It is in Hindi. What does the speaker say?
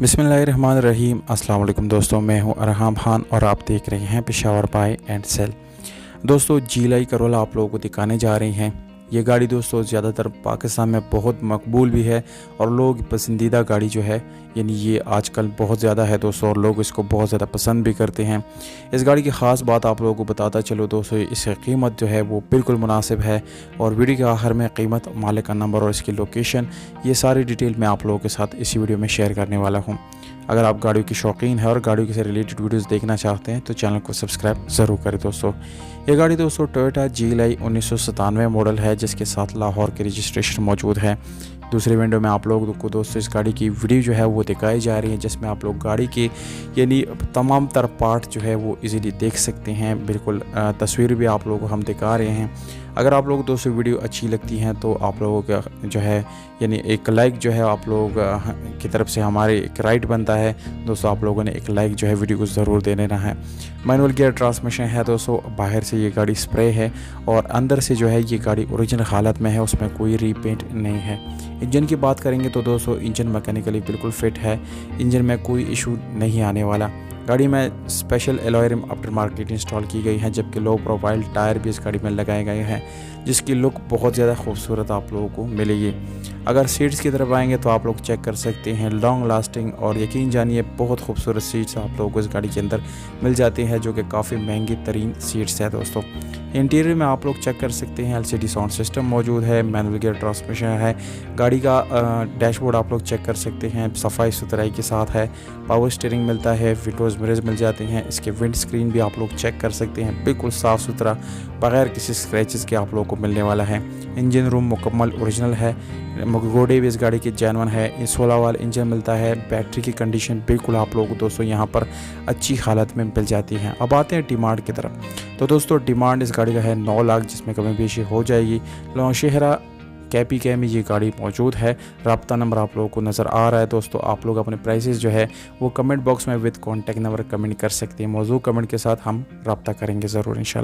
बिस्मिल्लाहिर्रहमानिर्रहीम। अस्सलाम वालेकुम दोस्तों, मैं हूं अरहम खान और आप देख रहे हैं पेशावर बाय एंड सेल। दोस्तों जीलाई करोला आप लोगों को दिखाने जा रहे हैं। ये गाड़ी दोस्तों ज़्यादातर पाकिस्तान में बहुत मकबूल भी है और लोग पसंदीदा गाड़ी जो है, यानी ये आजकल बहुत ज़्यादा है दोस्तों, और लोग इसको बहुत ज़्यादा पसंद भी करते हैं। इस गाड़ी की ख़ास बात आप लोगों को बताता चलो दोस्तों, इसकी कीमत जो है वो बिल्कुल मुनासिब है। और वीडियो के आखिर में कीमत, मालिक का नंबर और इसकी लोकेशन, ये सारी डिटेल मैं आप लोगों के साथ इसी वीडियो में शेयर करने वाला हूँ। अगर आप गाड़ियों की शौकीन है और गाड़ियों से रिलेटेड वीडियोस देखना चाहते हैं तो चैनल को सब्सक्राइब ज़रूर करें दोस्तों। ये गाड़ी दोस्तों टोयोटा जीलाई 1997 मॉडल है, जिसके साथ लाहौर की रजिस्ट्रेशन मौजूद है। दूसरे विंडो में आप लोगों को दोस्तों इस गाड़ी की वीडियो जो है वो दिखाई जा रही है, जिसमें आप लोग गाड़ी के यानी तमाम तर पार्ट जो है वो इजीली देख सकते हैं। बिल्कुल तस्वीर भी आप लोगों को हम दिखा रहे हैं। अगर आप लोग दोस्तों वीडियो अच्छी लगती हैं तो आप लोगों का जो है यानी एक लाइक जो है आप लोग की तरफ से हमारे एक राइट बनता है दोस्तों। आप लोगों ने एक लाइक जो है वीडियो को ज़रूर दे देना है। मैनुअल गियर ट्रांसमिशन है दोस्तों। बाहर से ये गाड़ी स्प्रे है और अंदर से जो है ये गाड़ी ओरिजिनल हालत में है, उसमें कोई रीपेंट नहीं है। इंजन की बात करेंगे तो दोस्तों इंजन मैकेनिकली बिल्कुल फिट है, इंजन में कोई इशू नहीं आने वाला। गाड़ी में special alloy rim after market install की गई है, जबकि लो प्रोफाइल टायर भी इस गाड़ी में लगाए गए हैं, जिसकी लुक बहुत ज़्यादा खूबसूरत आप लोगों को मिलेगी। अगर सीट्स की तरफ आएंगे तो आप लोग चेक कर सकते हैं, लॉन्ग लास्टिंग और यकीन जानिए बहुत खूबसूरत सीट्स आप लोगों को इस गाड़ी के अंदर मिल जाती हैं, जो कि काफ़ी महंगी तरीन सीट्स है दोस्तों। इंटीरियर में आप लोग चेक कर सकते हैं, एलसीडी साउंड सिस्टम मौजूद है, मैनुअल गियर ट्रांसमिशन है। गाड़ी का डैशबोर्ड आप लोग चेक कर सकते हैं, सफाई सुथराई के साथ है। पावर स्टीयरिंग मिलता है, विंडोज़ मिरर्स मिल जाते हैं। इसके विंड स्क्रीन भी आप लोग चेक कर सकते हैं, बिल्कुल साफ़ सुथरा, बगैर किसी स्क्रैचेस के आप लोगों को मिलने वाला है। इंजन रूम मुकम्मल ओरिजिनल है, घोड़े भी इस गाड़ी की जेन्युइन है। 16 वाल इंजन मिलता है। बैटरी की कंडीशन बिल्कुल आप लोगों को दोस्तों यहाँ पर अच्छी हालत में मिल जाती है। अब आते हैं डिमांड की तरफ। तो दोस्तों डिमांड इस गाड़ी का है 9 लाख, जिसमें कमी पेशी हो जाएगी। नौशहरा KPK में ये गाड़ी मौजूद है। रब्ता नंबर आप लोगों को नज़र आ रहा है दोस्तों। आप लोग अपने प्राइसेस जो है वो कमेंट बॉक्स में विद कॉन्टैक्ट नंबर कमेंट कर सकते हैं। मौजूद कमेंट के साथ हम रब्ता करेंगे ज़रूर इंशाल्लाह।